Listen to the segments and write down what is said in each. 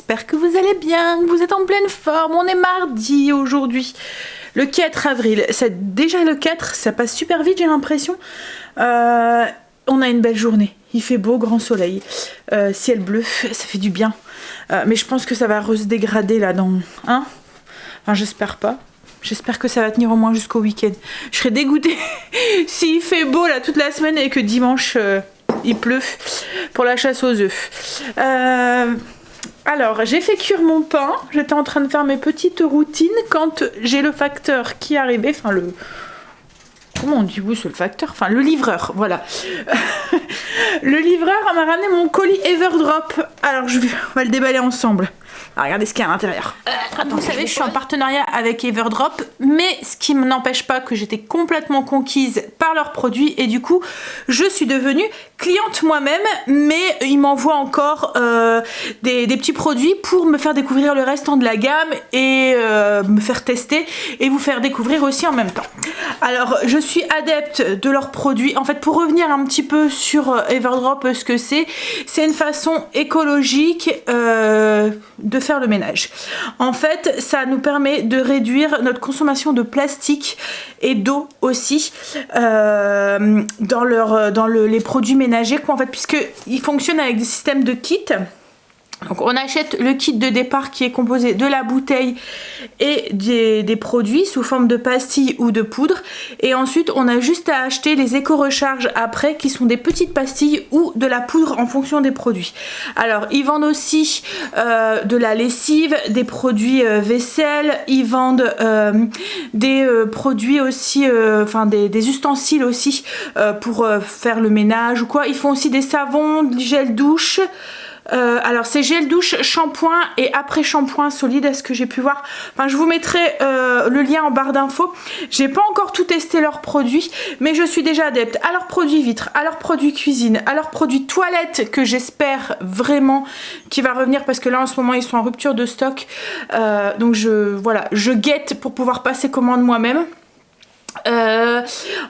j'espère que vous allez bien, que vous êtes en pleine forme. On est mardi aujourd'hui, le 4 avril. C'est déjà le 4, ça passe super vite, j'ai l'impression. On a une belle journée, il fait beau, grand soleil, ciel bleu, ça fait du bien. Mais je pense que ça va se dégrader là dans... Hein, enfin, j'espère pas. J'espère que ça va tenir au moins jusqu'au week-end. Je serais dégoûtée s'il fait beau là toute la semaine et que dimanche il pleut pour la chasse aux œufs. Alors, j'ai fait cuire mon pain. J'étais en train de faire mes petites routines quand j'ai le facteur qui est arrivé. Enfin, le... Comment on dit? Oui, c'est le facteur. Enfin, le livreur, voilà. Le livreur m'a ramené mon colis Everdrop. Alors, on va le déballer ensemble. Alors, regardez ce qu'il y a à l'intérieur. Vous savez, je suis en partenariat avec Everdrop, mais ce qui n'empêche pas que j'étais complètement conquise par leurs produits et du coup, je suis devenue cliente moi-même, mais ils m'envoient encore des petits produits pour me faire découvrir le restant de la gamme et me faire tester et vous faire découvrir aussi en même temps. Alors, je suis adepte de leurs produits. En fait, pour revenir un petit peu sur Everdrop, ce que c'est une façon écologique de faire le ménage. En fait, ça nous permet de réduire notre consommation de plastique et d'eau aussi dans les produits ménagers, quoi, en fait, puisqu'ils fonctionnent avec des systèmes de kits. Donc on achète le kit de départ qui est composé de la bouteille et des produits sous forme de pastilles ou de poudre, et ensuite on a juste à acheter les éco-recharges après, qui sont des petites pastilles ou de la poudre en fonction des produits. Alors ils vendent aussi de la lessive, des produits vaisselle, ils vendent des produits aussi, enfin des ustensiles aussi pour faire le ménage ou quoi. Ils font aussi des savons, du gel douche. Alors c'est gel douche, shampoing et après shampoing solide, à ce que j'ai pu voir. Enfin, je vous mettrai le lien en barre d'infos. J'ai pas encore tout testé leurs produits, mais je suis déjà adepte à leurs produits vitres, à leurs produits cuisine, à leurs produits toilettes, que j'espère vraiment qu'il va revenir, parce que là en ce moment ils sont en rupture de stock. Donc je guette pour pouvoir passer commande moi-même.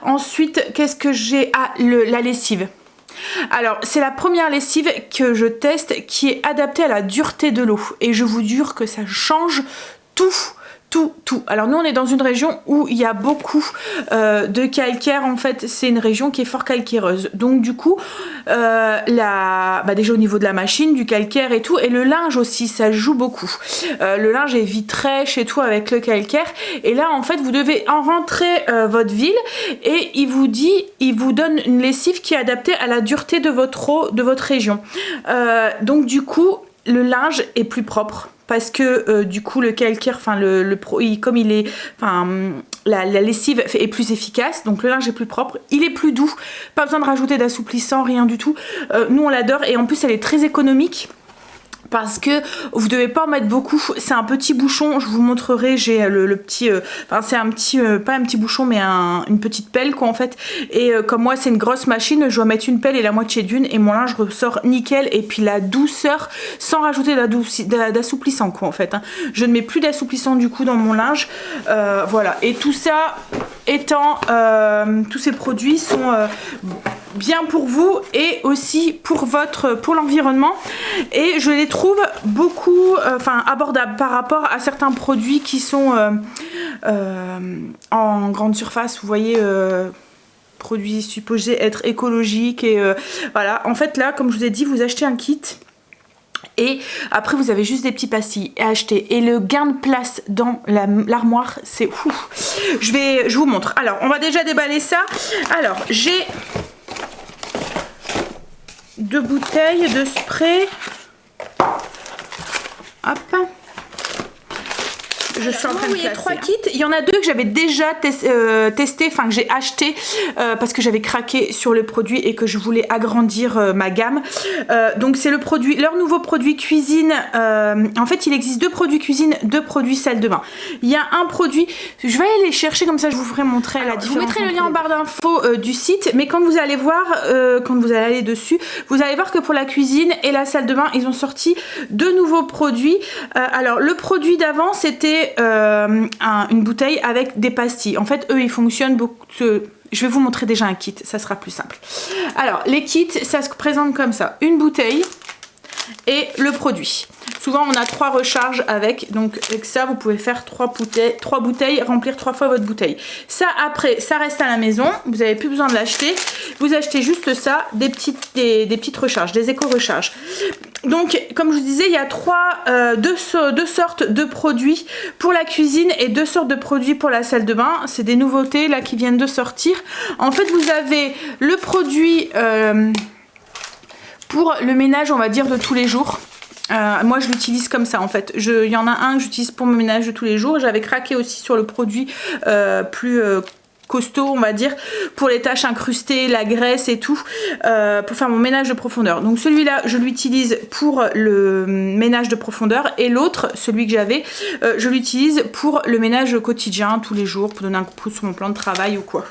Ensuite, qu'est-ce que j'ai? La lessive. Alors, c'est la première lessive que je teste qui est adaptée à la dureté de l'eau. Et je vous jure que ça change tout. Alors nous on est dans une région où il y a beaucoup de calcaire. En fait, c'est une région qui est fort calcaireuse. Donc du coup, déjà au niveau de la machine, du calcaire et tout, et le linge aussi, ça joue beaucoup. Le linge est vitrèche et tout avec le calcaire. Et là, en fait, vous devez en rentrer votre ville et il vous donne une lessive qui est adaptée à la dureté de votre eau, de votre région. Donc du coup, le linge est plus propre. Parce que du coup le calcaire, enfin comme il est, enfin la lessive est plus efficace, donc le linge est plus propre, il est plus doux, pas besoin de rajouter d'assouplissant, rien du tout. Nous on l'adore et en plus elle est très économique. Parce que vous devez pas en mettre beaucoup, c'est un petit bouchon, je vous montrerai, j'ai le petit, c'est un petit, pas un petit bouchon mais une petite pelle quoi en fait, et comme moi c'est une grosse machine, je dois mettre une pelle et la moitié d'une et mon linge ressort nickel, et puis la douceur sans rajouter d'assouplissant quoi en fait, hein. Je ne mets plus d'assouplissant du coup dans mon linge, voilà, et tout ça étant, tous ces produits sont bien pour vous et aussi pour l'environnement, et je les trouve beaucoup abordables par rapport à certains produits qui sont en grande surface, vous voyez, produits supposés être écologiques et voilà. En fait là, comme je vous ai dit, vous achetez un kit et après vous avez juste des petits pastilles à acheter, et le gain de place dans l'armoire, c'est ouf. Je vous montre. Alors on va déjà déballer ça. Alors j'ai 2 bouteilles de spray. Hop. Je suis en train de classer. 3 kits. Il y en a 2 que j'avais déjà testé, enfin que j'ai acheté parce que j'avais craqué sur le produit et que je voulais agrandir ma gamme. Donc c'est leur nouveau produit cuisine. En fait, il existe 2 produits cuisine, 2 produits salle de bain. Il y a un produit, je vais aller les chercher comme ça, je vous ferai montrer la différence. Je vous mettrai le lien en barre d'infos du site, mais quand vous allez voir, quand vous allez aller dessus, vous allez voir que pour la cuisine et la salle de bain, ils ont sorti 2 nouveaux produits. Alors le produit d'avant, c'était une bouteille avec des pastilles. En fait, eux, ils fonctionnent beaucoup. Je vais vous montrer déjà un kit, ça sera plus simple. Alors, les kits, ça se présente comme ça. Une bouteille et le produit. Souvent on a 3 recharges avec, donc avec ça vous pouvez faire 3 bouteilles, remplir 3 fois votre bouteille. Ça après, ça reste à la maison, vous n'avez plus besoin de l'acheter, vous achetez juste ça, des petites recharges, des éco-recharges. Donc comme je vous disais, il y a deux sortes de produits pour la cuisine et 2 sortes de produits pour la salle de bain. C'est des nouveautés là qui viennent de sortir. En fait vous avez le produit pour le ménage, on va dire, de tous les jours. Moi je l'utilise comme ça en fait. Il y en a un que j'utilise pour mon ménage de tous les jours. J'avais craqué aussi sur le produit plus costaud on va dire, pour les taches incrustées, la graisse et tout, pour faire mon ménage de profondeur. Donc celui-là je l'utilise pour le ménage de profondeur, et l'autre, celui que j'avais, je l'utilise pour le ménage quotidien, tous les jours, pour donner un coup de pouce sur mon plan de travail ou quoi.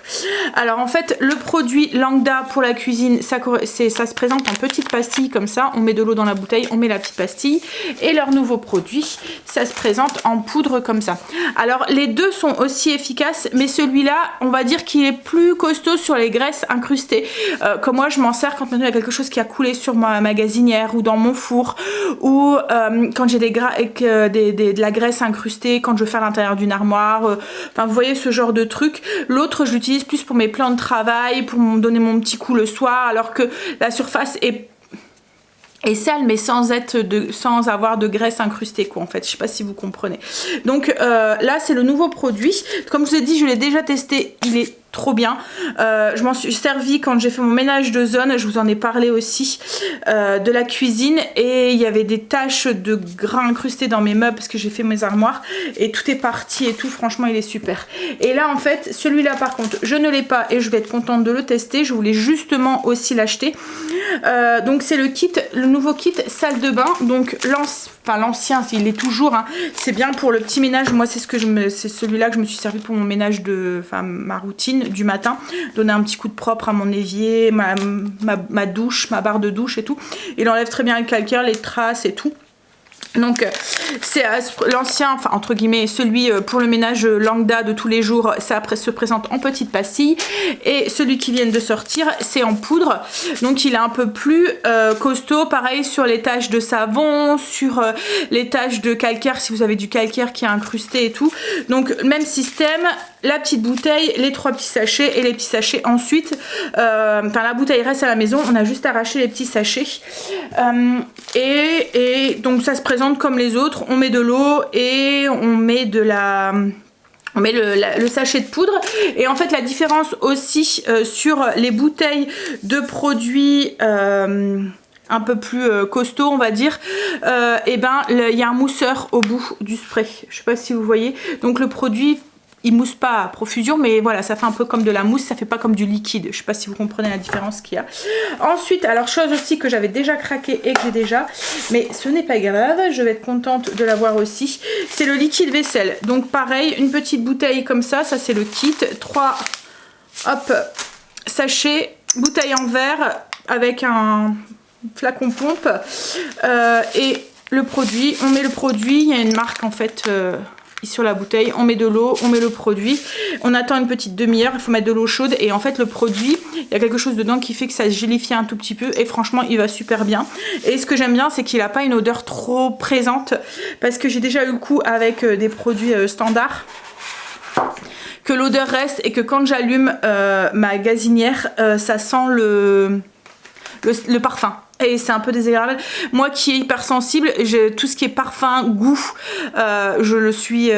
Alors en fait le produit Langda pour la cuisine, ça se présente en petites pastilles comme ça, on met de l'eau dans la bouteille, on met la petite pastille, et leur nouveau produit, ça se présente en poudre comme ça. Alors les deux sont aussi efficaces, mais celui-là, on va dire qu'il est plus costaud sur les graisses incrustées. Comme moi je m'en sers quand maintenant il y a quelque chose qui a coulé sur ma gazinière ou dans mon four, ou quand j'ai de la graisse incrustée, quand je veux faire l'intérieur d'une armoire, enfin vous voyez ce genre de truc. L'autre je l'utilise plus pour mes plans de travail, pour me donner mon petit coup le soir, alors que la surface est sale mais sans avoir de graisse incrustée quoi en fait, je sais pas si vous comprenez. Donc là c'est le nouveau produit, comme je vous ai dit je l'ai déjà testé, il est trop bien. Je m'en suis servi quand j'ai fait mon ménage de zone, je vous en ai parlé aussi, de la cuisine, et il y avait des taches de gras incrustés dans mes meubles parce que j'ai fait mes armoires et tout est parti et tout, franchement il est super. Et là en fait celui-là par contre je ne l'ai pas et je vais être contente de le tester, je voulais justement aussi l'acheter. Donc c'est le nouveau kit salle de bain, donc l'ancien il est toujours, hein, c'est bien pour le petit ménage. Moi c'est celui-là que je me suis servi pour mon ménage ma routine du matin, donner un petit coup de propre à mon évier, ma douche, ma barre de douche et tout. Il enlève très bien le calcaire, les traces et tout. Donc c'est l'ancien, enfin entre guillemets, celui pour le ménage Langda de tous les jours, ça se présente en petites pastilles, et celui qui vient de sortir c'est en poudre, donc il est un peu plus costaud, pareil sur les taches de savon, sur les taches de calcaire si vous avez du calcaire qui est incrusté et tout. Donc même système, la petite bouteille, les 3 petits sachets, et les petits sachets ensuite, enfin la bouteille reste à la maison, on a juste arraché les petits sachets, et donc ça se présente comme les autres, on met de l'eau et on met le sachet de poudre. Et en fait la différence aussi sur les bouteilles de produits un peu plus costaud on va dire, et ben il y a un mousseur au bout du spray, je sais pas si vous voyez, donc le produit il mousse pas à profusion, mais voilà, ça fait un peu comme de la mousse, ça fait pas comme du liquide. Je sais pas si vous comprenez la différence qu'il y a. Ensuite, alors chose aussi que j'avais déjà craqué et que j'ai déjà, mais ce n'est pas grave, je vais être contente de l'avoir aussi, c'est le liquide vaisselle. Donc pareil, une petite bouteille comme ça c'est le kit, 3 sachets, bouteille en verre avec un flacon pompe, et le produit, on met le produit, il y a une marque en fait sur la bouteille, on met de l'eau, on met le produit, on attend une petite demi-heure, il faut mettre de l'eau chaude, et en fait le produit, il y a quelque chose dedans qui fait que ça se gélifie un tout petit peu, et franchement il va super bien. Et ce que j'aime bien c'est qu'il n'a pas une odeur trop présente, parce que j'ai déjà eu le coup avec des produits standards, que l'odeur reste, et que quand j'allume ma gazinière, ça sent le parfum. Et c'est un peu désagréable. Moi qui est hypersensible, tout ce qui est parfum, goût, je le suis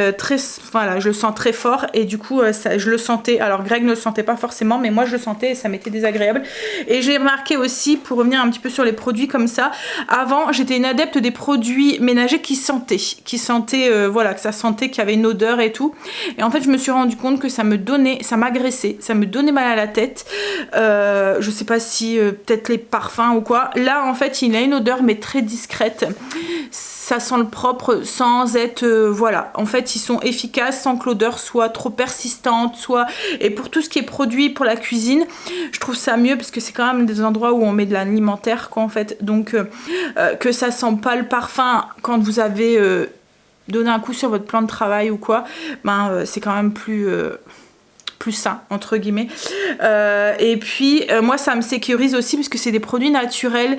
voilà, je le sens très fort, et du coup je le sentais. Alors Greg ne le sentait pas forcément, mais moi je le sentais et ça m'était désagréable. Et j'ai remarqué aussi, pour revenir un petit peu sur les produits comme ça, avant j'étais une adepte des produits ménagers qui sentaient, voilà, que ça sentait, qu'il y avait une odeur et tout. Et en fait je me suis rendu compte que ça m'agressait, ça me donnait mal à la tête. Je sais pas si peut-être les parfums ou quoi. Là en fait il a une odeur mais très discrète, ça sent le propre sans être voilà, en fait ils sont efficaces sans que l'odeur soit trop persistante, et pour tout ce qui est produit pour la cuisine je trouve ça mieux, parce que c'est quand même des endroits où on met de l'alimentaire quoi en fait, donc que ça sent pas le parfum quand vous avez donné un coup sur votre plan de travail ou quoi, ben c'est quand même plus plus sain entre guillemets. Et puis moi ça me sécurise aussi parce que c'est des produits naturels.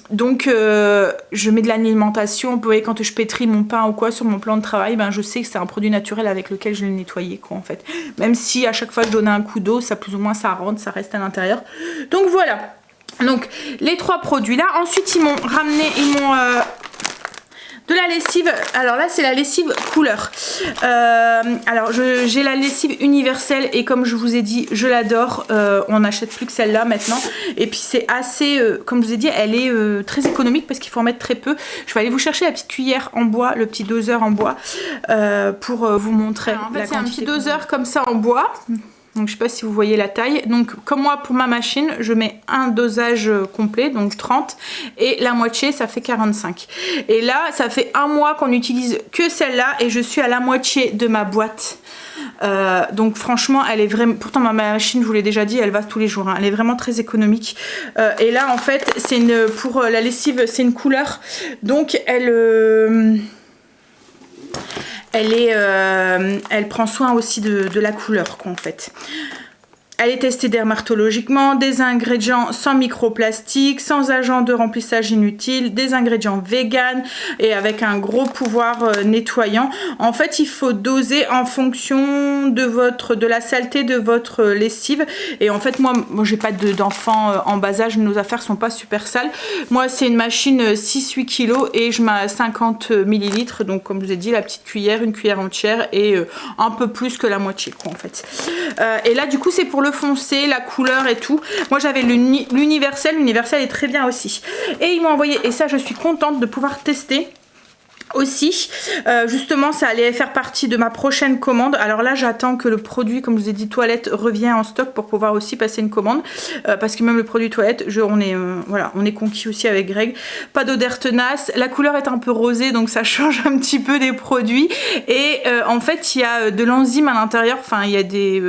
Donc je mets de l'alimentation. Vous voyez, quand je pétris mon pain ou quoi sur mon plan de travail, ben je sais que c'est un produit naturel avec lequel je l'ai nettoyé quoi en fait. Même si à chaque fois que je donnais un coup d'eau, ça plus ou moins ça rentre, ça reste à l'intérieur. Donc voilà. Donc les 3 produits là. Ensuite ils m'ont ramené, de la lessive. Alors là c'est la lessive couleur. Alors j'ai la lessive universelle et comme je vous ai dit je l'adore. On n'achète plus que celle-là maintenant. Et puis c'est assez, comme je vous ai dit, elle est très économique parce qu'il faut en mettre très peu. Je vais aller vous chercher la petite cuillère en bois, le petit doseur en bois pour vous montrer. Alors, en fait c'est un petit doseur comme ça en bois. Donc je sais pas si vous voyez la taille. Donc comme moi pour ma machine, je mets un dosage complet, donc 30, et la moitié ça fait 45. Et là ça fait un mois qu'on n'utilise que celle-là et je suis à la moitié de ma boîte. Donc franchement elle est vraiment, pourtant ma machine je vous l'ai déjà dit elle va tous les jours hein. Elle est vraiment très économique et là en fait c'est une, pour la lessive c'est une couleur donc elle prend soin aussi de la couleur quoi en fait. Elle est testée dermatologiquement, des ingrédients sans microplastique, sans agents de remplissage inutiles, des ingrédients vegan et avec un gros pouvoir nettoyant. En fait, il faut doser en fonction de la saleté de votre lessive. Et en fait, moi j'ai pas d'enfants en bas âge, nos affaires sont pas super sales. Moi, c'est une machine 6-8 kg et je mets 50 ml. Donc, comme je vous ai dit, la petite cuillère, une cuillère entière et un peu plus que la moitié, quoi, en fait. Et là, du coup, c'est pour le foncé, la couleur et tout. Moi j'avais l'universel, l'universel est très bien aussi. Et ils m'ont envoyé, et ça je suis contente de pouvoir tester aussi. Justement ça allait faire partie de ma prochaine commande. Alors là j'attends que le produit, comme je vous ai dit, toilette revienne en stock pour pouvoir aussi passer une commande. Parce que même le produit toilette, voilà, on est conquis aussi avec Greg. Pas d'odeur tenace. La couleur est un peu rosée donc ça change un petit peu des produits. Et en fait il y a de l'enzyme à l'intérieur. Enfin il y a des...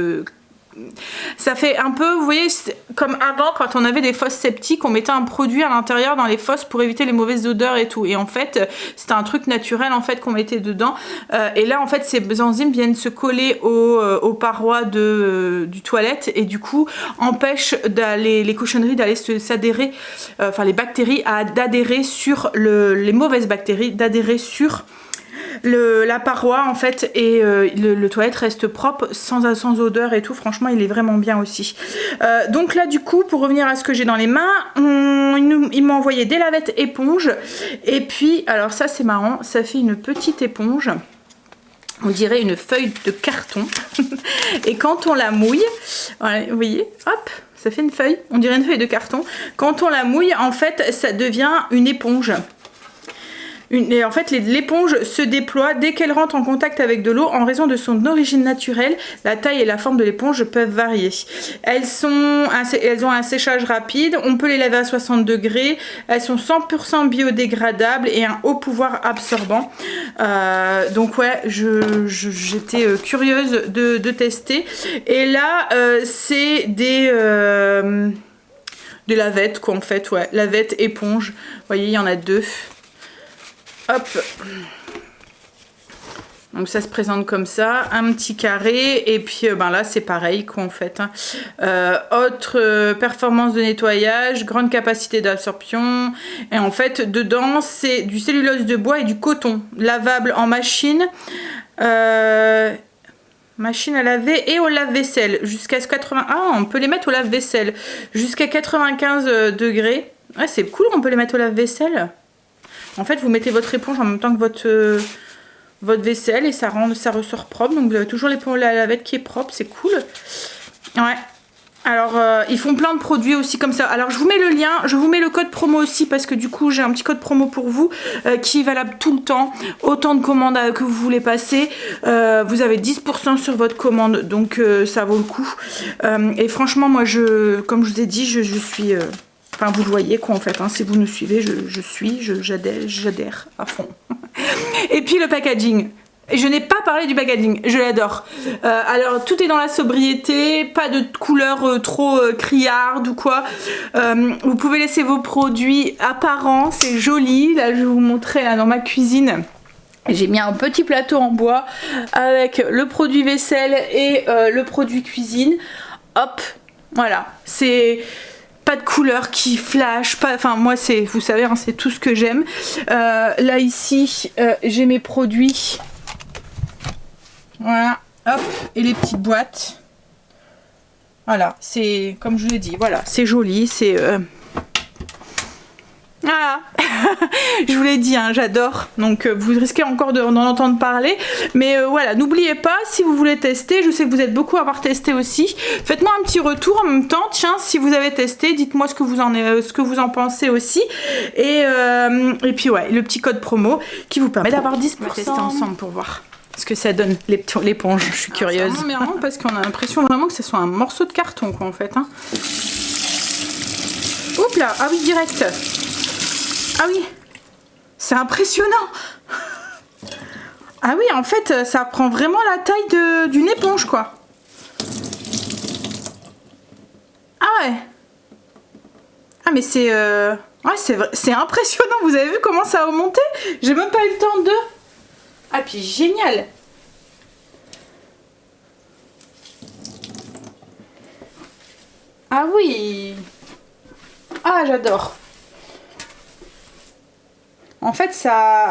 ça fait un peu, vous voyez, comme avant quand on avait des fosses septiques, on mettait un produit à l'intérieur dans les fosses pour éviter les mauvaises odeurs et tout. Et en fait, c'était un truc naturel en fait qu'on mettait dedans. Et là, en fait, ces enzymes viennent se coller aux parois du toilette et du coup empêchent les cochonneries d'aller s'adhérer, enfin les bactéries d'adhérer sur les mauvaises bactéries d'adhérer sur la paroi en fait et le toilette reste propre sans odeur et tout. Franchement il est vraiment bien aussi. Donc là du coup pour revenir à ce que j'ai dans les mains, il m'a envoyé des lavettes éponges et puis alors ça c'est marrant, ça fait une petite éponge, on dirait une feuille de carton et quand on la mouille, voilà, vous voyez, hop, ça fait une feuille, on dirait une feuille de carton. Quand on la mouille en fait ça devient une éponge. Et en fait l'éponge se déploie dès qu'elle rentre en contact avec de l'eau. En raison de son origine naturelle, la taille et la forme de l'éponge peuvent varier. Elles ont un séchage rapide, on peut les laver à 60 degrés, elles sont 100% biodégradables et un haut pouvoir absorbant. Donc ouais, j'étais curieuse de tester. Et là c'est des lavettes quoi en fait, ouais, lavettes éponges. Vous voyez il y en a 2. Hop, donc ça se présente comme ça, un petit carré et puis ben là c'est pareil quoi en fait hein. Autre performance de nettoyage, grande capacité d'absorption et en fait dedans c'est du cellulose de bois et du coton lavable en machine machine à laver et au lave-vaisselle jusqu'à 80, on peut les mettre au lave-vaisselle jusqu'à 95 degrés. Ouais, c'est cool, on peut les mettre au lave-vaisselle. En fait, vous mettez votre éponge en même temps que votre vaisselle et ça ressort propre. Donc, vous avez toujours la lavette qui est propre. C'est cool. Ouais. Alors, ils font plein de produits aussi comme ça. Alors, je vous mets le lien. Je vous mets le code promo aussi parce que du coup, j'ai un petit code promo pour vous qui est valable tout le temps. Autant de commandes que vous voulez passer. Vous avez 10% sur votre commande. Donc, ça vaut le coup. Et franchement, moi, comme je vous ai dit, je suis... Enfin, vous le voyez quoi en fait, hein, si vous nous suivez, j'adhère à fond. Et puis le packaging. Et je n'ai pas parlé du packaging, je l'adore. Alors tout est dans la sobriété, pas de couleur trop criarde ou quoi. Vous pouvez laisser vos produits apparents, c'est joli. Là je vais vous montrer là, dans ma cuisine. J'ai mis un petit plateau en bois avec le produit vaisselle et le produit cuisine. Hop, voilà, c'est pas de couleur qui flash, pas, enfin moi c'est, vous savez, hein, c'est tout ce que j'aime. Là ici, j'ai mes produits. Voilà, hop, et les petites boîtes. Voilà, c'est comme je vous l'ai dit, voilà, c'est joli, c'est... Voilà, je vous l'ai dit, hein, j'adore, donc vous risquez encore d'en entendre parler, mais voilà, n'oubliez pas, si vous voulez tester, je sais que vous êtes beaucoup à avoir testé aussi, faites-moi un petit retour en même temps, tiens, si vous avez testé, dites-moi ce que vous en pensez aussi, et puis ouais, le petit code promo qui vous permet d'avoir 10%. On va tester ensemble pour voir ce que ça donne, l'éponge, je suis curieuse. C'est vraiment marrant parce qu'on a l'impression vraiment que ce soit un morceau de carton, quoi, en fait, hein. Oups là, ah oui, direct. Ah oui, c'est impressionnant. Ah oui, en fait, ça prend vraiment la taille d'une éponge, quoi. Ah ouais. Ah mais c'est... Ouais, c'est impressionnant. Vous avez vu comment ça a monté? J'ai même pas eu le temps de... Ah puis génial. Ah oui. Ah, j'adore. En fait, ça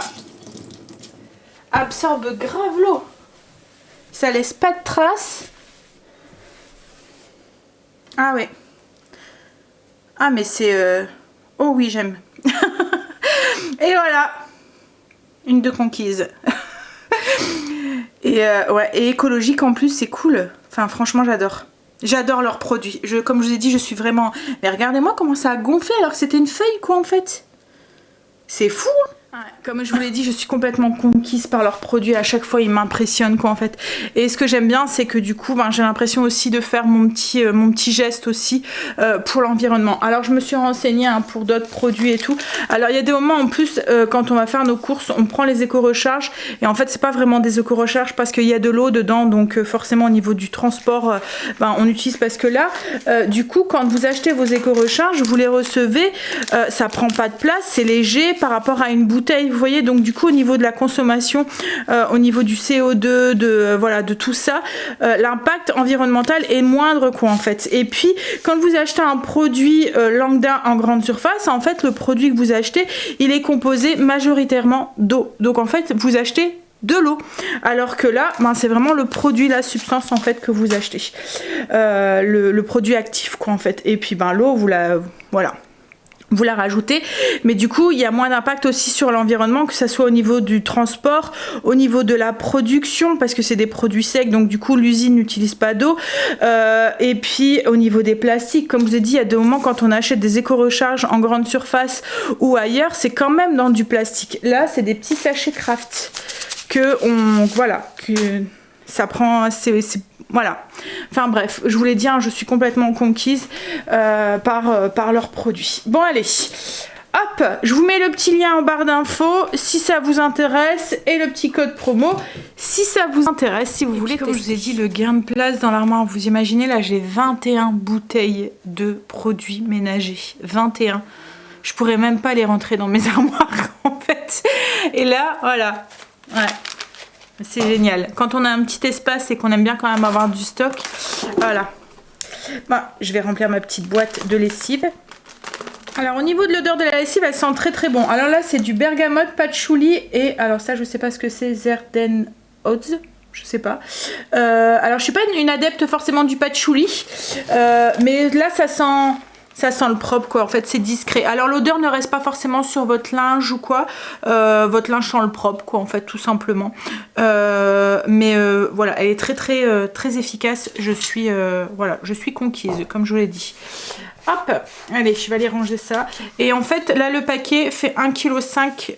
absorbe grave l'eau. Ça laisse pas de traces. Ah ouais. Ah mais c'est... Oh oui, j'aime. Et voilà. Une de conquise. Et ouais, et écologique en plus, c'est cool. Enfin, franchement, j'adore. J'adore leurs produits. Comme je vous ai dit, je suis vraiment... Mais regardez-moi comment ça a gonflé alors que c'était une feuille, quoi, en fait. C'est fou, hein. Ouais, comme je vous l'ai dit, je suis complètement conquise par leurs produits. À chaque fois, ils m'impressionnent, quoi, en fait. Et ce que j'aime bien, c'est que du coup, ben, j'ai l'impression aussi de faire mon petit geste aussi pour l'environnement. Alors, je me suis renseignée, hein, pour d'autres produits et tout. Alors, il y a des moments, en plus, quand on va faire nos courses, on prend les éco-recharges. Et en fait, c'est pas vraiment des éco-recharges parce qu'il y a de l'eau dedans. Donc, forcément, au niveau du transport, ben, on utilise parce que là, du coup, quand vous achetez vos éco-recharges, vous les recevez, ça prend pas de place, c'est léger par rapport à une bouteille, vous voyez, donc du coup au niveau de la consommation, au niveau du CO2, voilà, de tout ça, l'impact environnemental est moindre, quoi, en fait. Et puis quand vous achetez un produit lambda en grande surface, en fait le produit que vous achetez, il est composé majoritairement d'eau, donc en fait vous achetez de l'eau, alors que là, ben, c'est vraiment le produit, la substance en fait que vous achetez, le produit actif, quoi, en fait. Et puis ben l'eau, voilà, vous la rajoutez, mais du coup il y a moins d'impact aussi sur l'environnement, que ça soit au niveau du transport, au niveau de la production, parce que c'est des produits secs, donc du coup l'usine n'utilise pas d'eau, et puis au niveau des plastiques, comme je vous ai dit, il y a des moments quand on achète des éco-recharges en grande surface ou ailleurs, c'est quand même dans du plastique. Là c'est des petits sachets Craft que ça prend, voilà. Enfin bref, je vous l'ai dit, hein, je suis complètement conquise par leurs produits. Bon allez, hop, je vous mets le petit lien en barre d'infos si ça vous intéresse et le petit code promo si ça vous intéresse, si vous voulez. Comme je vous ai dit, le gain de place dans l'armoire, vous imaginez, là j'ai 21 bouteilles de produits ménagers, 21. Je pourrais même pas les rentrer dans mes armoires en fait. Et là, voilà, ouais. C'est génial. Quand on a un petit espace et qu'on aime bien quand même avoir du stock. Voilà. Bon, je vais remplir ma petite boîte de lessive. Alors au niveau de l'odeur de la lessive, elle sent très très bon. Alors là c'est du bergamote, patchouli et alors ça je sais pas ce que c'est, Zerdenholz. Je sais pas. Alors je suis pas une adepte forcément du patchouli. Mais là ça sent le propre, quoi. En fait c'est discret. Alors l'odeur ne reste pas forcément sur votre linge ou quoi, votre linge sent le propre, quoi, en fait, tout simplement. Mais voilà, elle est très très très efficace. Voilà, je suis conquise, comme je vous l'ai dit. Hop, allez, je vais aller ranger ça. Et en fait là le paquet fait 1,5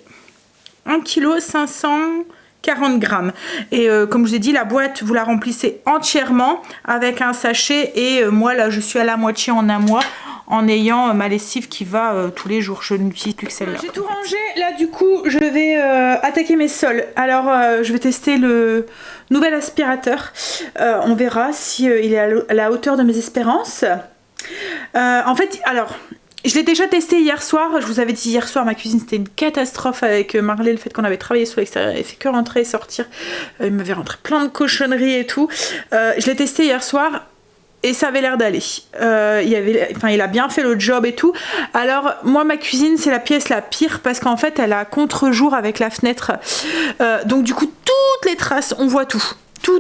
kg, 540 grammes. Et comme je vous ai dit, la boîte vous la remplissez entièrement avec un sachet. Et moi là je suis à la moitié en un mois, en ayant ma lessive qui va tous les jours. Je n'utilise plus que celle-là. J'ai tout rangé. Là du coup je vais attaquer mes sols. Alors je vais tester le nouvel aspirateur. On verra si il est à la hauteur de mes espérances. En fait, alors Je l'ai déjà testé hier soir, je vous avais dit hier soir, ma cuisine c'était une catastrophe avec Marley, le fait qu'on avait travaillé sur l'extérieur, il fait que rentrer et sortir, il m'avait rentré plein de cochonneries et tout. Je l'ai testé hier soir et ça avait l'air d'aller. Il a bien fait le job et tout. Alors moi ma cuisine c'est la pièce la pire parce qu'en fait elle a contre-jour avec la fenêtre. Donc du coup toutes les traces, on voit tout.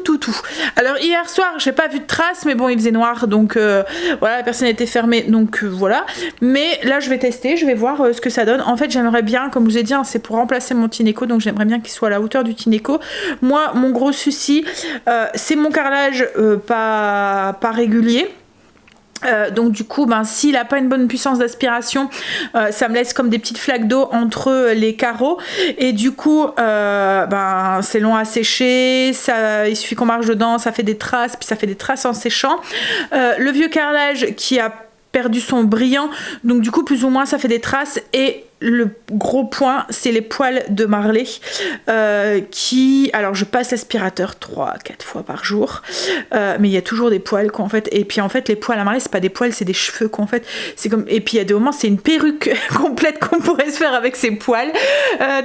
Tout. Alors hier soir j'ai pas vu de traces mais bon il faisait noir donc voilà la personne était fermée donc voilà. Mais là je vais tester, je vais voir ce que ça donne. En fait j'aimerais bien, comme je vous ai dit hein, c'est pour remplacer mon Tineco donc j'aimerais bien qu'il soit à la hauteur du Tineco. Moi mon gros souci c'est mon carrelage pas régulier. Donc du coup s'il a pas une bonne puissance d'aspiration ça me laisse comme des petites flaques d'eau entre les carreaux et du coup c'est long à sécher, il suffit qu'on marche dedans, ça fait des traces, puis ça fait des traces en séchant. Le vieux carrelage qui a perdu son brillant, donc du coup plus ou moins ça fait des traces. Et le gros point c'est les poils de Marley alors je passe l'aspirateur 3-4 fois par jour mais il y a toujours des poils quoi en fait. Et puis en fait les poils à Marley c'est pas des poils, c'est des cheveux quoi en fait, c'est comme... Et puis il y a des moments c'est une perruque complète qu'on pourrait se faire avec ses poils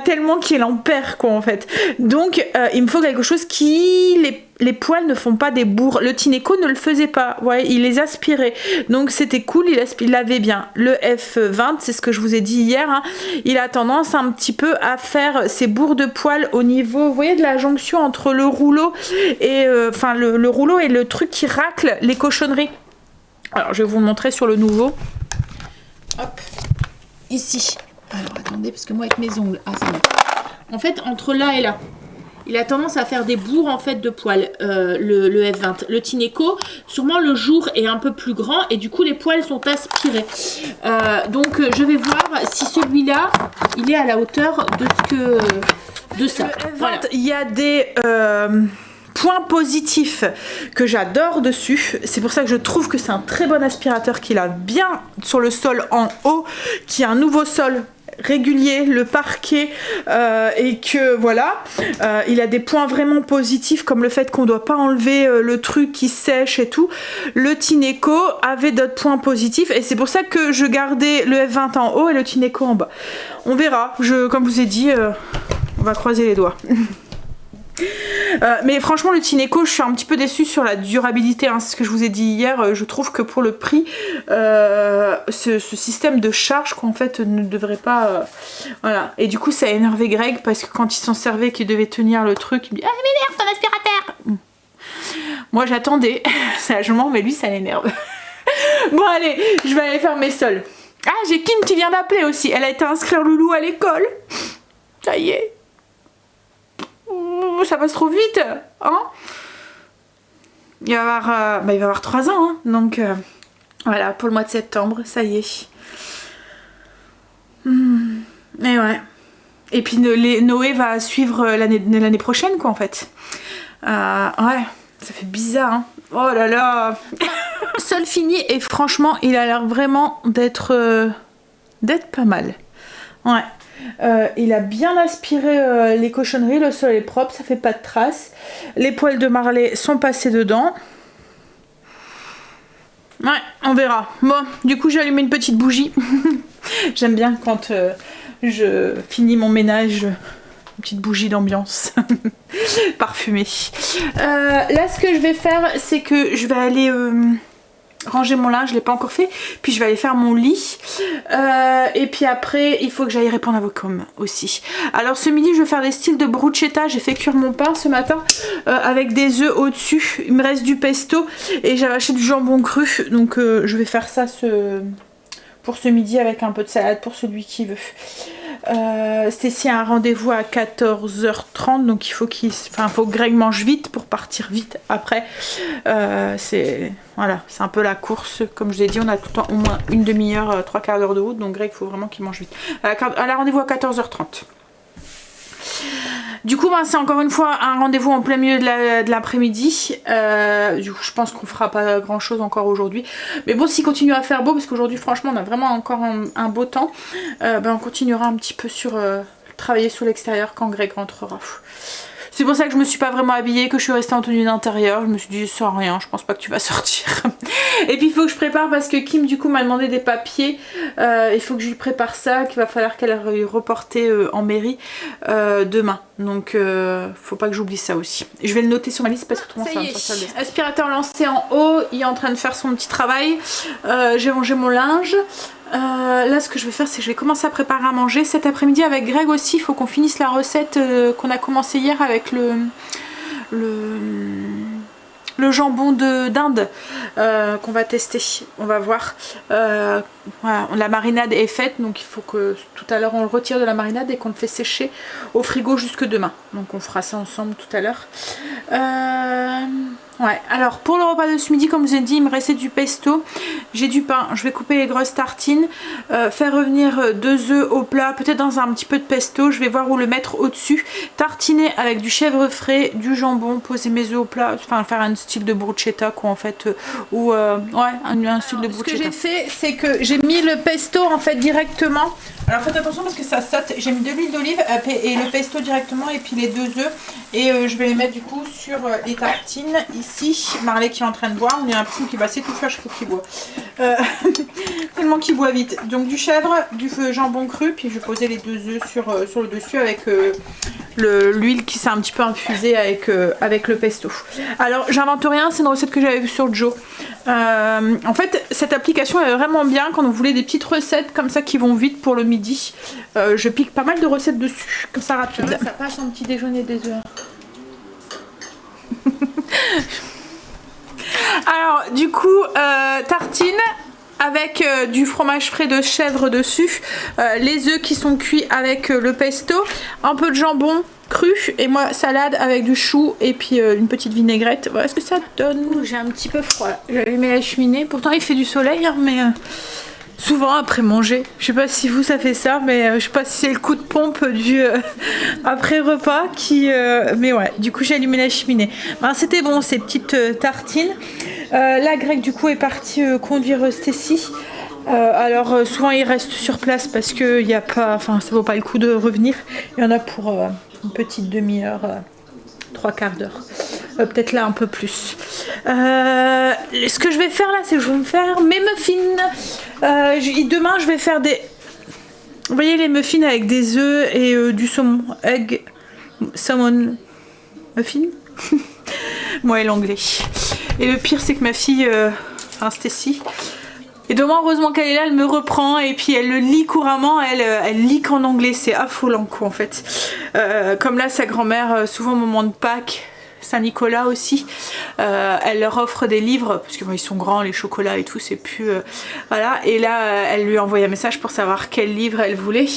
tellement qu'il en perd quoi en fait. Donc il me faut quelque chose qui les poils ne font pas des bourres. Le Tineco ne le faisait pas, ouais, il les aspirait. Donc c'était cool, il l'avait bien. Le F20, c'est ce que je vous ai dit hier, hein, il a tendance un petit peu à faire ses bourres de poils au niveau, vous voyez, de la jonction entre le rouleau et le rouleau et le truc qui racle les cochonneries. Alors je vais vous montrer sur le nouveau. Hop, ici. Alors attendez, parce que moi avec mes ongles, ça va. En fait, entre là et là. Il a tendance à faire des bourres en fait de poils, le F20. Le Tineco, sûrement le jour est un peu plus grand et du coup les poils sont aspirés. Donc je vais voir si celui-là, il est à la hauteur de ça. Le F20, voilà. Il y a des points positifs que j'adore dessus. C'est pour ça que je trouve que c'est un très bon aspirateur qu'il a bien sur le sol en haut, qui a un nouveau sol régulier, le parquet et que voilà il a des points vraiment positifs comme le fait qu'on doit pas enlever le truc qui sèche et tout. Le Tineco avait d'autres points positifs et c'est pour ça que je gardais le F20 en haut et le Tineco en bas. On verra, comme je vous ai dit on va croiser les doigts. Mais franchement le Tineco je suis un petit peu déçue sur la durabilité hein, c'est ce que je vous ai dit hier, je trouve que pour le prix ce système de charge qu'en fait ne devrait pas voilà. Et du coup ça a énervé Greg parce que quand il s'en servait qu'il devait tenir le truc il me dit ah m'énerve ton aspirateur. Moi j'attendais sagement mais lui ça l'énerve. Bon allez je vais aller faire mes sols. Ah j'ai Kim qui vient d'appeler aussi, elle a été inscrire Loulou à l'école, ça y est. Ça passe trop vite, hein. Il va avoir 3 ans, hein. Donc voilà, pour le mois de septembre, ça y est. Et ouais. Et puis Noé va suivre l'année prochaine, quoi, en fait. Ouais, ça fait bizarre, hein. Oh là là. Sol fini et franchement, il a l'air vraiment d'être pas mal. Ouais. Il a bien aspiré les cochonneries, le sol est propre, ça fait pas de traces. Les poils de Marley sont passés dedans. Ouais, on verra. Bon, du coup j'ai allumé une petite bougie. J'aime bien quand je finis mon ménage, une petite bougie d'ambiance parfumée. Là ce que je vais faire, c'est que je vais aller... ranger mon linge, je l'ai pas encore fait, puis je vais aller faire mon lit et puis après il faut que j'aille répondre à vos coms aussi. Alors ce midi je vais faire des styles de bruschetta, j'ai fait cuire mon pain ce matin avec des œufs au dessus, il me reste du pesto et j'avais acheté du jambon cru donc je vais faire ça pour ce midi avec un peu de salade pour celui qui veut. Stécie a un rendez-vous à 14h30 donc il faut faut que Greg mange vite pour partir vite après. C'est un peu la course, comme je l'ai dit on a tout le temps au moins une demi-heure, 3/4 d'heure de route donc Greg il faut vraiment qu'il mange vite. Elle a rendez-vous à 14h30. Du coup c'est encore une fois un rendez-vous en plein milieu de l'après-midi. Du coup je pense qu'on fera pas grand chose encore aujourd'hui. Mais bon s'il continue à faire beau, parce qu'aujourd'hui franchement on a vraiment encore un beau temps, on continuera un petit peu sur travailler sous l'extérieur quand Greg rentrera. C'est pour ça que je me suis pas vraiment habillée, que je suis restée en tenue d'intérieur. Je me suis dit ça sert à rien, je pense pas que tu vas sortir. Et puis il faut que je prépare parce que Kim du coup m'a demandé des papiers. Il faut que je lui prépare ça, qu'il va falloir qu'elle reporte en mairie demain. Donc faut pas que j'oublie ça aussi. Je vais le noter sur ma liste parce que autrement ça va me sortir. Aspirateur lancé en haut, il est en train de faire son petit travail. J'ai rangé mon linge. Là ce que je vais faire c'est que je vais commencer à préparer à manger cet après-midi avec Greg aussi. Il faut qu'on finisse la recette qu'on a commencé hier avec le jambon d'Inde qu'on va tester, on va voir. Voilà, la marinade est faite, donc il faut que tout à l'heure on le retire de la marinade et qu'on le fait sécher au frigo jusque demain. Donc on fera ça ensemble tout à l'heure. Ouais, alors pour le repas de ce midi, comme je vous ai dit, il me restait du pesto, j'ai du pain, je vais couper les grosses tartines, faire revenir 2 œufs au plat, peut-être dans un petit peu de pesto, je vais voir où le mettre au-dessus, tartiner avec du chèvre frais, du jambon, poser mes œufs au plat, enfin faire un style de bruschetta quoi en fait, ou ouais, un style de bruschetta. Ce que j'ai fait, c'est que j'ai mis le pesto en fait directement. Alors faites attention parce que ça saute, j'ai mis de l'huile d'olive et le pesto directement et puis les 2 œufs et je vais les mettre du coup sur les tartines ici. Marley qui est en train de boire, on a l'impression qu'il va s'étouffer à chaque fois qu'il boit. Tellement qu'il boit vite. Donc du chèvre, du jambon cru, puis je vais poser les 2 œufs sur le dessus avec l'huile qui s'est un petit peu infusée avec le pesto. Alors j'invente rien, c'est une recette que j'avais vue sur Joe. En fait cette application est vraiment bien quand vous voulez des petites recettes comme ça qui vont vite pour le midi. Je pique pas mal de recettes dessus, comme ça rapide. Ouais, ça passe en petit déjeuner des œufs. Alors du coup tartine avec du fromage frais de chèvre dessus, les œufs qui sont cuits avec le pesto, un peu de jambon cru et moi salade avec du chou et puis une petite vinaigrette. Voilà ce que ça donne. J'ai un petit peu froid là. J'ai allumé la cheminée, pourtant il fait du soleil hein, mais souvent après manger, je sais pas si vous ça fait ça, mais je sais pas si c'est le coup de pompe du après repas qui mais ouais, du coup j'ai allumé la cheminée. Ben, c'était bon ces petites tartines. Là Greg du coup est parti conduire Stacy. Alors souvent il reste sur place parce que y a pas, enfin ça vaut pas le coup de revenir. Il y en a pour une petite demi-heure, 3/4 d'heure. Peut-être là un peu plus. Ce que je vais faire là, c'est que je vais me faire mes muffins. Demain je vais faire des... Vous voyez les muffins avec des œufs et du saumon. Egg, salmon, muffin. Moi et l'anglais. Et le pire c'est que ma fille, enfin Stacy, et demain heureusement qu'elle est là, elle me reprend et puis elle le lit couramment, elle lit qu'en anglais, c'est affolant quoi en fait. Comme là sa grand-mère, souvent au moment de Pâques, Saint-Nicolas aussi, elle leur offre des livres parce que bon, ils sont grands les chocolats et tout, c'est plus voilà, et là elle lui a envoyé un message pour savoir quel livre elle voulait,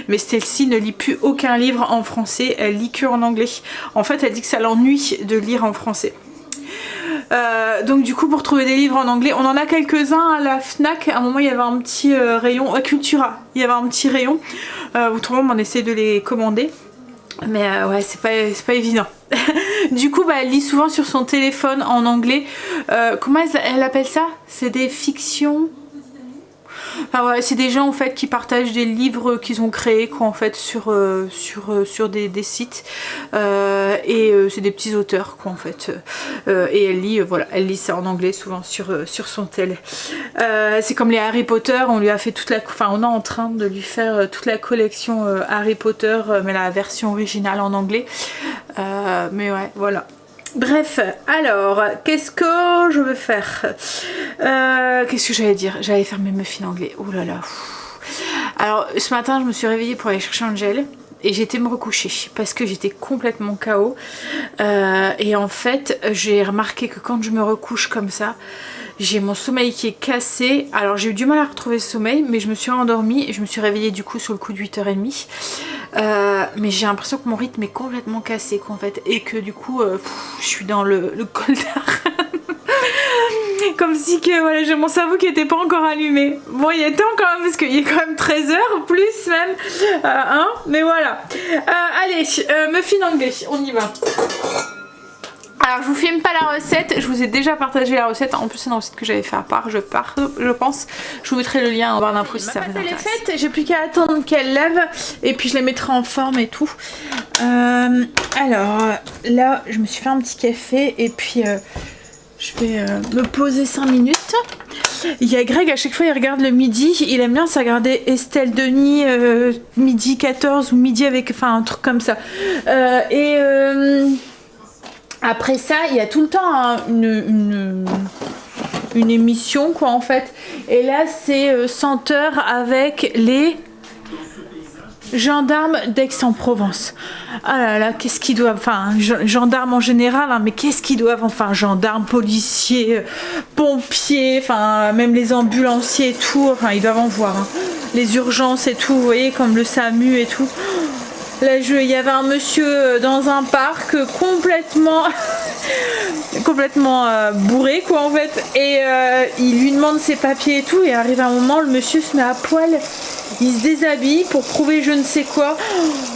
mais celle-ci ne lit plus aucun livre en français, elle lit que en anglais. En fait elle dit que ça l'ennuie de lire en français. Donc du coup pour trouver des livres en anglais, on en a quelques-uns à la Fnac. À un moment il y avait un petit rayon, à Cultura, il y avait un petit rayon, autrement on essaie de les commander. Mais ouais c'est pas évident. Du coup bah, elle lit souvent sur son téléphone en anglais. Comment elle appelle ça? C'est des fictions. Enfin, ouais, c'est des gens en fait qui partagent des livres qu'ils ont créés quoi en fait sur des sites et c'est des petits auteurs quoi en fait et elle lit voilà, elle lit ça en anglais souvent sur son tel. C'est comme les Harry Potter, on lui a fait toute la, enfin on est en train de lui faire toute la collection Harry Potter mais la version originale en anglais mais ouais voilà. Bref, alors, qu'est-ce que je veux faire? Qu'est-ce que j'allais dire? J'allais faire mes muffins anglais. Oh là là. Alors, ce matin, je me suis réveillée pour aller chercher Angel et j'étais me recoucher parce que j'étais complètement KO. Et en fait, j'ai remarqué que quand je me recouche comme ça, j'ai mon sommeil qui est cassé. Alors j'ai eu du mal à retrouver ce sommeil, mais je me suis endormie et je me suis réveillée du coup sur le coup de 8h30. Mais j'ai l'impression que mon rythme est complètement cassé quoi, en fait, et que du coup je suis dans le coldard. Comme si que voilà, j'ai mon cerveau qui était pas encore allumé. Bon il y a temps quand même parce qu'il est quand même 13h plus même hein, mais voilà. Allez, muffin anglais, on y va. Alors je vous filme pas la recette, je vous ai déjà partagé la recette, en plus c'est une recette que j'avais fait à part, je pense. Je vous mettrai le lien en barre d'infos si ça vous intéresse. Elle est faite, j'ai plus qu'à attendre qu'elle lève et puis je les mettrai en forme et tout. Alors là je me suis fait un petit café et puis je vais me poser 5 minutes. Il y a Greg, à chaque fois il regarde le midi, il aime bien ça regarder Estelle Denis midi 14 ou midi avec, enfin un truc comme ça. Après ça, il y a tout le temps hein, une émission quoi en fait. Et là c'est 100 heures avec les gendarmes d'Aix-en-Provence. Ah là là, qu'est-ce qu'ils doivent... Enfin, gendarmes en général, hein, mais qu'est-ce qu'ils doivent... Enfin, gendarmes, policiers, pompiers, enfin, même les ambulanciers et tout. Enfin, ils doivent en voir. Hein. Les urgences et tout, vous voyez, comme le SAMU et tout. Là, il y avait un monsieur dans un parc complètement... bourré quoi en fait et il lui demande ses papiers et tout et arrive un moment le monsieur se met à poil, il se déshabille pour prouver je ne sais quoi.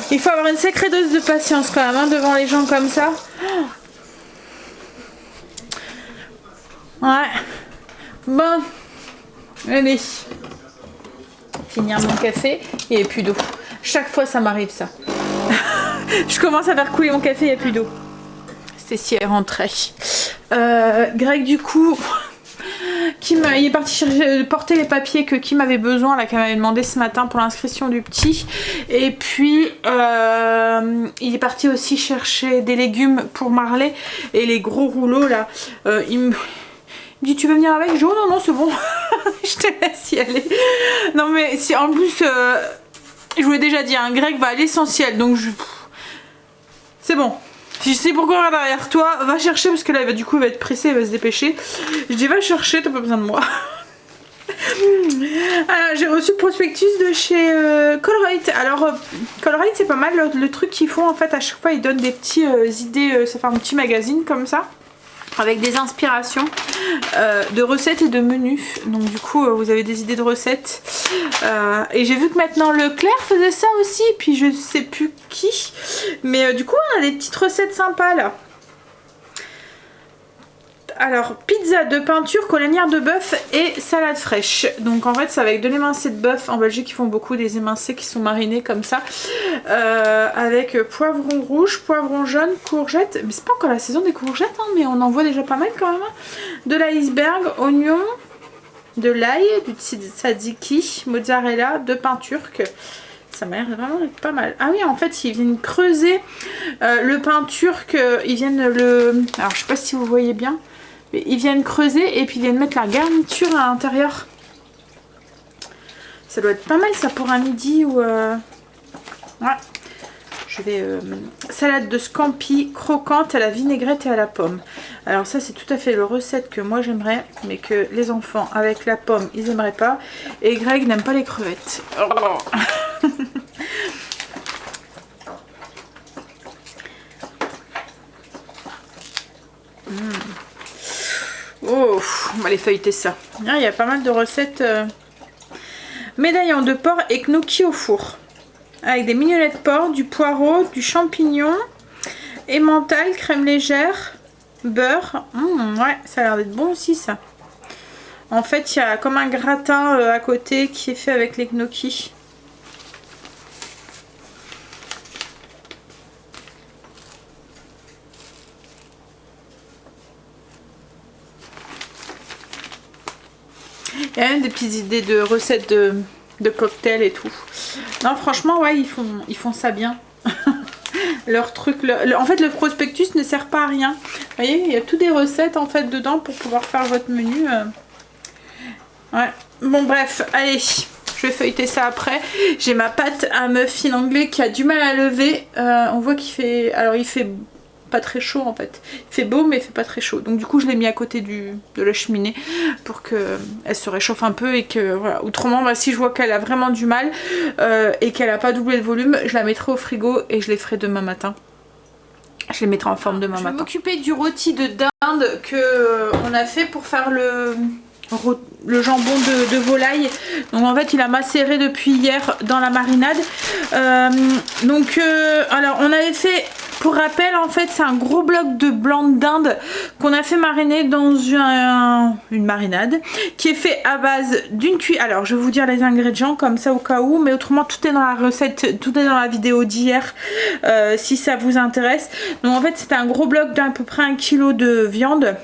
Il faut avoir une sacrée dose de patience quand même hein, devant les gens comme ça. Ouais bon allez finir mon café et il n'y a plus d'eau. Chaque fois ça m'arrive ça. Je commence à faire couler mon café, il n'y a plus d'eau. Si elle rentrait. Greg du coup il est parti porter les papiers que Kim avait besoin là qu'elle m'avait demandé ce matin pour l'inscription du petit et puis il est parti aussi chercher des légumes pour Marley et les gros rouleaux là il me dit tu veux venir avec? Je dis oh non non c'est bon. Je te laisse y aller. Non mais si en plus je vous l'ai déjà dit hein, Greg va à l'essentiel donc c'est bon. Si je sais pourquoi derrière toi, va chercher parce que là du coup il va être pressé, il va se dépêcher. Je dis va chercher, t'as pas besoin de moi. Alors j'ai reçu le prospectus de chez Colruyt. Alors Colruyt c'est pas mal le truc qu'ils font en fait à chaque fois ils donnent des petits idées, ça fait un petit magazine comme ça. Avec des inspirations de recettes et de menus. Donc du coup vous avez des idées de recettes. Et j'ai vu que maintenant Leclerc faisait ça aussi. Puis je sais plus qui. Mais du coup on a des petites recettes sympas là. Alors pizza de peinture, colanière de bœuf et salade fraîche. Donc en fait c'est avec de l'émincé de bœuf. En Belgique ils font beaucoup des émincés qui sont marinés comme ça. Avec poivron rouge, poivron jaune, courgettes. Mais c'est pas encore la saison des courgettes hein, mais on en voit déjà pas mal quand même. De l'iceberg, oignon, de l'ail, du tzatziki, mozzarella, de pain turc. Ça m'a l'air vraiment d'être pas mal. Ah oui en fait ils viennent creuser le pain turc. Ils viennent le... Alors je sais pas si vous voyez bien. Ils viennent creuser et puis ils viennent mettre la garniture à l'intérieur. Ça doit être pas mal ça pour un midi ou... Ouais. Je vais... salade de scampi croquante à la vinaigrette et à la pomme. Alors ça c'est tout à fait la recette que moi j'aimerais. Mais que les enfants avec la pomme ils aimeraient pas. Et Greg n'aime pas les crevettes. Oh. Oh, on va aller feuilleter ça. Ah, il y a pas mal de recettes. Médaillon de porc et gnocchi au four. Avec des mignonnettes de porc, du poireau, du champignon, emmental, crème légère, beurre. Ouais, ça a l'air d'être bon aussi ça. En fait, il y a comme un gratin à côté qui est fait avec les gnocchis. Il y a même des petites idées de recettes de cocktails et tout. Non franchement ouais ils font ça bien. Leur truc, en fait le prospectus ne sert pas à rien. Vous voyez il y a toutes des recettes en fait dedans pour pouvoir faire votre menu. Ouais bon bref allez je vais feuilleter ça après. J'ai ma pâte à muffin anglais qui a du mal à lever. On voit qu'il fait... Alors il fait... pas très chaud en fait. Il fait beau mais il fait pas très chaud. Donc du coup je l'ai mis à côté de la cheminée pour qu'elle se réchauffe un peu et que voilà. Autrement bah, si je vois qu'elle a vraiment du mal et qu'elle a pas doublé le volume, je la mettrai au frigo et je les ferai demain matin. Je les mettrai en forme demain matin. Je vais m'occuper du rôti de dinde que on a fait pour faire le jambon de volaille. Donc en fait il a macéré depuis hier dans la marinade. Alors on avait fait Pour rappel, en fait, c'est un gros bloc de blanc de dinde qu'on a fait mariner dans une marinade qui est fait à base d'une cuillère. Alors, je vais vous dire les ingrédients comme ça au cas où, mais autrement, tout est dans la recette, tout est dans la vidéo d'hier si ça vous intéresse. Donc, en fait, c'était un gros bloc d'à peu près 1 kg de viande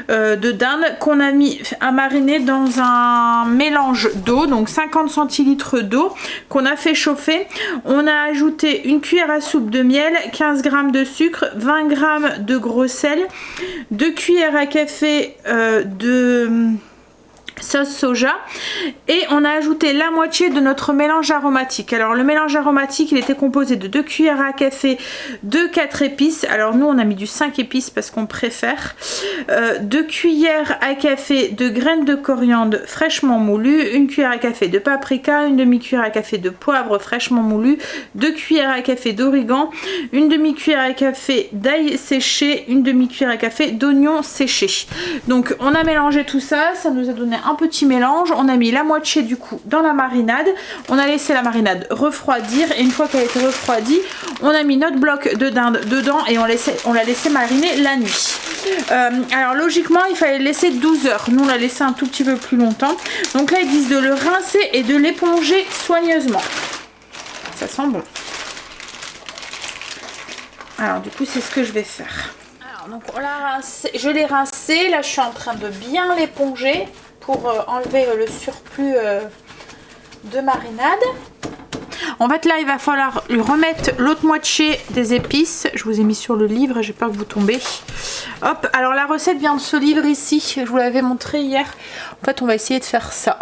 de dinde qu'on a mis à mariner dans un mélange d'eau, donc 50 centilitres d'eau qu'on a fait chauffer. On a ajouté une cuillère à soupe de miel, 15 g de sucre, 20 g de gros sel, 2 cuillères à café de sauce soja et on a ajouté la moitié de notre mélange aromatique. Alors le mélange aromatique il était composé de 2 cuillères à café de 4 épices, alors nous on a mis du 5 épices parce qu'on préfère, 2 cuillères à café de graines de coriandre fraîchement moulues, 1 cuillère à café de paprika, 1 demi-cuillère à café de poivre fraîchement moulu, 2 cuillères à café d'origan, 1 demi-cuillère à café d'ail séché, 1 demi-cuillère à café d'oignon séché. Donc on a mélangé tout ça, ça nous a donné un petit mélange. On a mis la moitié du coup dans la marinade, on a laissé la marinade refroidir et une fois qu'elle a été refroidie on a mis notre bloc de dinde dedans et on l'a laissé mariner la nuit. Alors logiquement il fallait le laisser 12 heures, nous on l'a laissé un tout petit peu plus longtemps, donc là ils disent de le rincer et de l'éponger soigneusement. Ça sent bon. Alors du coup c'est ce que je vais faire. Alors donc on l'a rincé, je l'ai rincé, là je suis en train de bien l'éponger pour enlever le surplus de marinade. En fait là il va falloir lui remettre l'autre moitié des épices. Je vous ai mis sur le livre, j'ai peur que vous tombez. Hop, alors la recette vient de ce livre ici, je vous l'avais montré hier. En fait on va essayer de faire ça.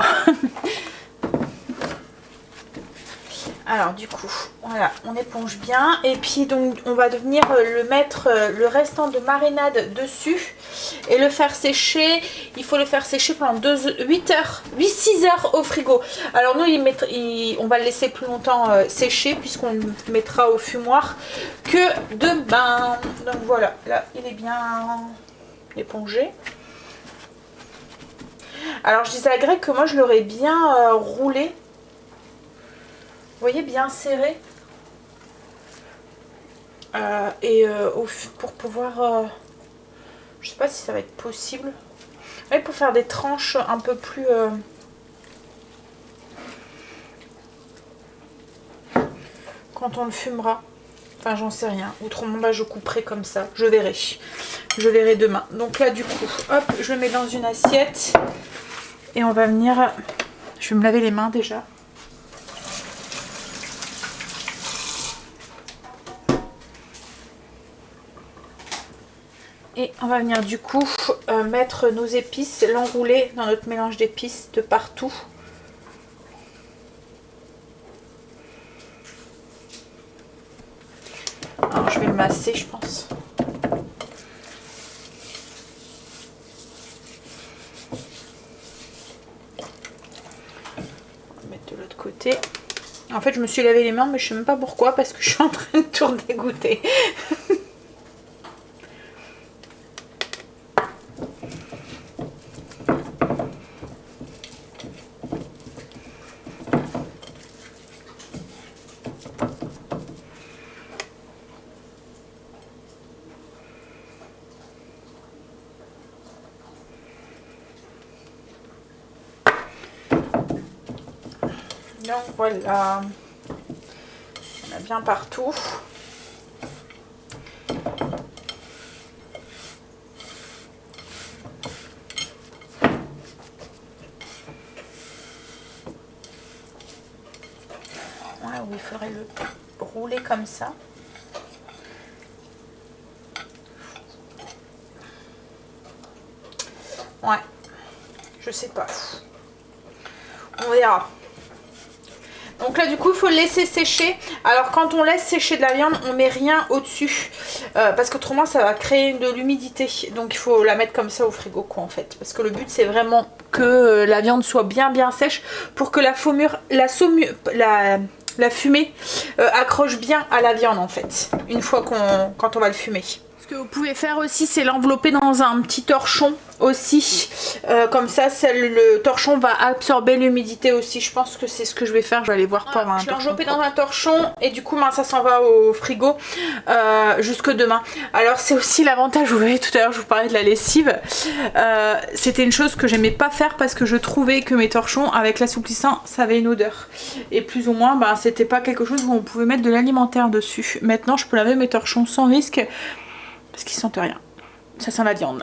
Alors du coup, voilà, on éponge bien et puis donc on va venir le mettre le restant de marinade dessus et le faire sécher. Il faut le faire sécher pendant 6 heures au frigo. Alors nous on va le laisser plus longtemps sécher puisqu'on le mettra au fumoir que demain. Donc voilà, là il est bien épongé. Alors je disais à Greg que moi je l'aurais bien roulé. Vous voyez, bien serré pour pouvoir je sais pas si ça va être possible, mais pour faire des tranches un peu plus quand on le fumera, enfin j'en sais rien, autrement bah, je couperai comme ça, je verrai demain. Donc là du coup hop, je le mets dans une assiette et on va venir, je vais me laver les mains déjà. Et on va venir du coup mettre nos épices, l'enrouler dans notre mélange d'épices de partout. Alors je vais le masser je pense. On va mettre de l'autre côté. En fait je me suis lavé les mains mais je sais même pas pourquoi parce que je suis en train de tout dégoûter. Donc voilà, on a bien partout. Ouais, où il faudrait le rouler comme ça. Ouais, je sais pas. On verra. Donc là du coup il faut le laisser sécher. Alors quand on laisse sécher de la viande on met rien au dessus parce qu'autrement ça va créer de l'humidité. Donc il faut la mettre comme ça au frigo quoi en fait. Parce que le but c'est vraiment que la viande soit bien sèche pour que la fumée accroche bien à la viande en fait. Une fois quand on va le fumer. Parce Ce que vous pouvez faire aussi, c'est l'envelopper dans un petit torchon aussi. Comme ça, le torchon va absorber l'humidité aussi. Je pense que c'est ce que je vais faire. Je vais aller voir pour avoir un torchon. Je l'ai enveloppé dans un torchon et du coup, ça s'en va au frigo jusque demain. Alors, c'est aussi l'avantage, vous voyez, tout à l'heure, je vous parlais de la lessive. C'était une chose que j'aimais pas faire parce que je trouvais que mes torchons, avec l'assouplissant, ça avait une odeur. Et plus ou moins, c'était pas quelque chose où on pouvait mettre de l'alimentaire dessus. Maintenant, je peux laver mes torchons sans risque. Parce qu'ils sentent rien. Ça sent la viande.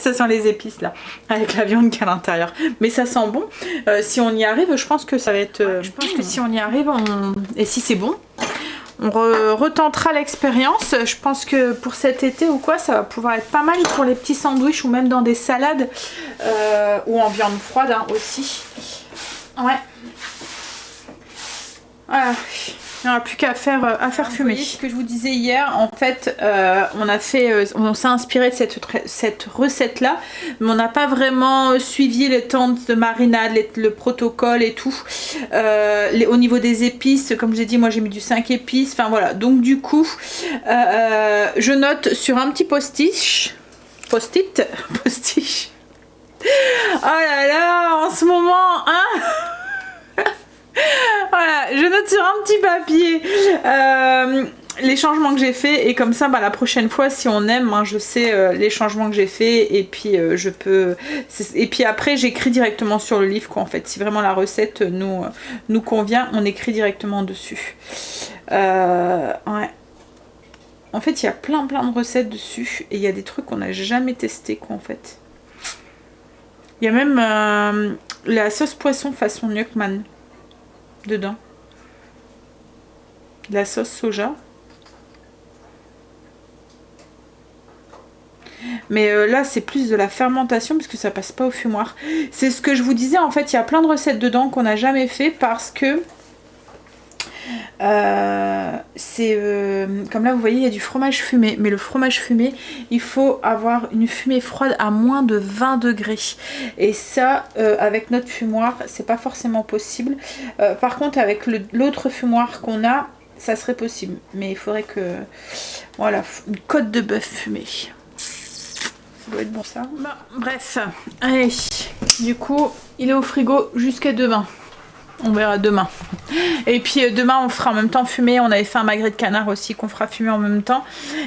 Ça sent les épices là. Avec la viande qui est à l'intérieur. Mais ça sent bon. Si on y arrive, je pense que ça va être... je pense que si on y arrive, et si c'est bon, on retentera l'expérience. Je pense que pour cet été ou quoi, ça va pouvoir être pas mal pour les petits sandwichs ou même dans des salades. Ou en viande froide aussi. Ouais. Voilà. Il n'y aura plus qu'à faire, fumer. Ce que je vous disais hier, en fait, on s'est inspiré de cette recette là, mais on n'a pas vraiment suivi les temps de marinade, le protocole et tout. Au niveau des épices, comme je vous ai dit, moi j'ai mis du 5 épices, enfin voilà. Donc du coup, je note sur un petit post-it. Oh là là, en ce moment, hein. Voilà, je note sur un petit papier les changements que j'ai fait et comme ça la prochaine fois si on aime je sais les changements que j'ai fait et puis je peux et puis après j'écris directement sur le livre quoi en fait si vraiment la recette nous convient on écrit directement dessus. Ouais. En fait il y a plein de recettes dessus et il y a des trucs qu'on n'a jamais testé quoi en fait. Il y a même la sauce poisson façon Nukman dedans, la sauce soja, mais là c'est plus de la fermentation parce que ça passe pas au fumoir. C'est ce que je vous disais en fait, il y a plein de recettes dedans qu'on n'a jamais fait parce que comme là vous voyez il y a du fromage fumé, mais le fromage fumé il faut avoir une fumée froide à moins de 20 degrés et ça avec notre fumoir c'est pas forcément possible. Par contre avec l'autre fumoir qu'on a ça serait possible, mais il faudrait que voilà, une côte de bœuf fumée, ça doit être bon ça. Bref, allez, du coup il est au frigo jusqu'à demain. On verra demain. Et puis demain on fera en même temps fumer. On avait fait un magret de canard aussi qu'on fera fumer en même temps.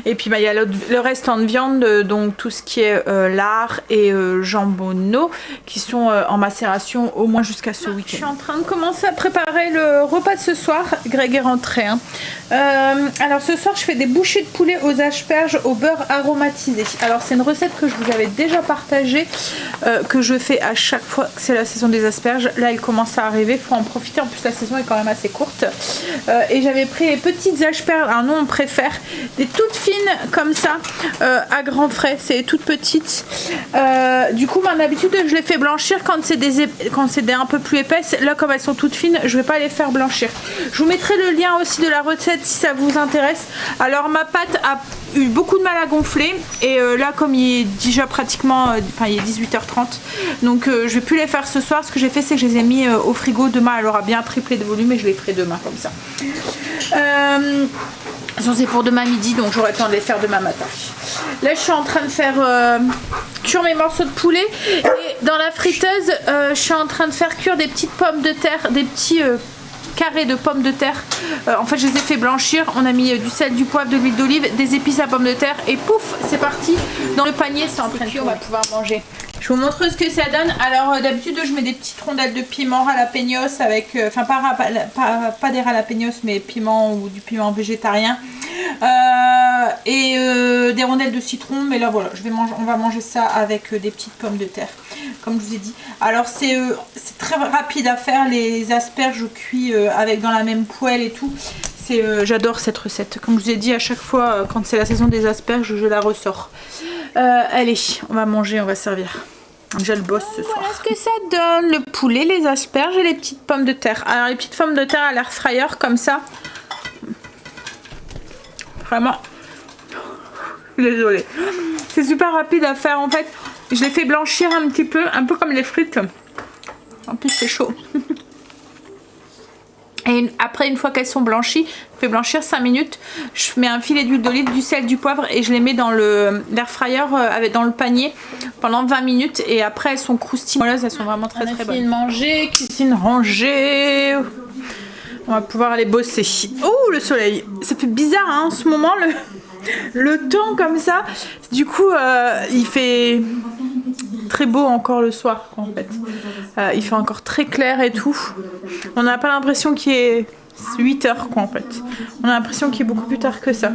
Et puis il y a le restant de viande, donc tout ce qui est lard et jambonneau qui sont en macération au moins jusqu'à ce week-end. Je suis en train de commencer à préparer le repas de ce soir. Greg est rentré. Alors ce soir je fais des bouchées de poulet aux asperges au beurre aromatisé. Alors c'est une recette que je vous avais déjà partagée, que je fais à chaque fois que c'est la saison des asperges. Là elle commence à arriver, faut en profiter, en plus la saison est quand même assez courte. Et j'avais pris les petites asperges, alors nous on préfère des toutes fines comme ça, à grands frais, c'est toutes petites. Du coup d'habitude je les fais blanchir quand c'est un peu plus épaisses. Là comme elles sont toutes fines je vais pas les faire blanchir. Je vous mettrai le lien aussi de la recette si ça vous intéresse. Alors ma pâte a eu beaucoup de mal à gonfler et là comme il est déjà pratiquement il est 18h30 donc je vais plus les faire ce soir. Ce que j'ai fait c'est que je les ai mis au frigo. Demain elle aura bien triplé de volume et je les ferai demain comme ça. C'est pour demain midi donc j'aurai le temps de les faire demain matin. Là je suis en train de faire cuire mes morceaux de poulet et dans la friteuse je suis en train de faire cuire des petites pommes de terre, des petits carrés de pommes de terre. En fait je les ai fait blanchir, on a mis du sel, du poivre, de l'huile d'olive, des épices à pommes de terre et pouf c'est parti dans le panier, c'est en train de cuire, on va pouvoir manger. Je vous montre ce que ça donne. Alors d'habitude je mets des petites rondelles de piment jalapenos avec, enfin pas des jalapenos mais piment ou du piment végétarien et des rondelles de citron. Mais là voilà, on va manger ça avec des petites pommes de terre comme je vous ai dit. Alors c'est très rapide à faire, les asperges je cuis avec dans la même poêle et tout. J'adore cette recette. Comme je vous ai dit à chaque fois quand c'est la saison des asperges je la ressors. Allez, on va manger, on va servir. Je le bosse ce soir. Voilà ce que ça donne, le poulet, les asperges et les petites pommes de terre. Alors les petites pommes de terre à l'air fryer comme ça. Vraiment. Désolée. C'est super rapide à faire en fait. Je les fais blanchir un petit peu, un peu comme les frites. En plus c'est chaud. Et après, une fois qu'elles sont blanchies, je fais blanchir 5 minutes. Je mets un filet d'huile d'olive, du sel, du poivre et je les mets dans l'air fryer dans le panier pendant 20 minutes. Et après, elles sont croustilleuses, elles sont vraiment très très bonnes. Manger, cuisine rangée. On va pouvoir aller bosser. Oh, le soleil. Ça fait bizarre hein, en ce moment, le temps comme ça. Du coup, il fait très beau encore le soir en fait. Il fait encore très clair et tout. On n'a pas l'impression qu'il est 8 heures quoi en fait. On a l'impression qu'il est beaucoup plus tard que ça.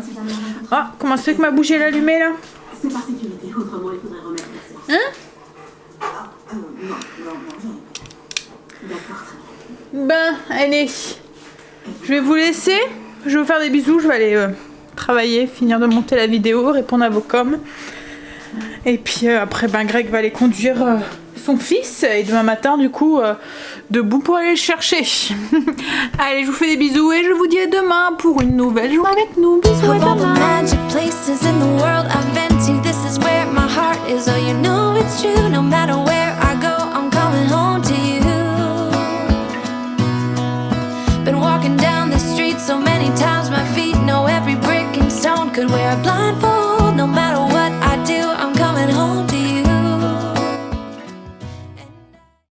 Ah, comment ça fait que ma bougie est allumée là? Hein? Ben, allez. Je vais vous laisser. Je vais vous faire des bisous. Je vais aller travailler, finir de monter la vidéo, répondre à vos coms. Et puis après, ben, Greg va aller conduire son fils. Et demain matin, du coup, debout pour aller le chercher. Allez, je vous fais des bisous et je vous dis à demain pour une nouvelle journée avec nous. Bisous à demain. Been walking down the street so many times my feet know every brick and stone could wear a blindfold.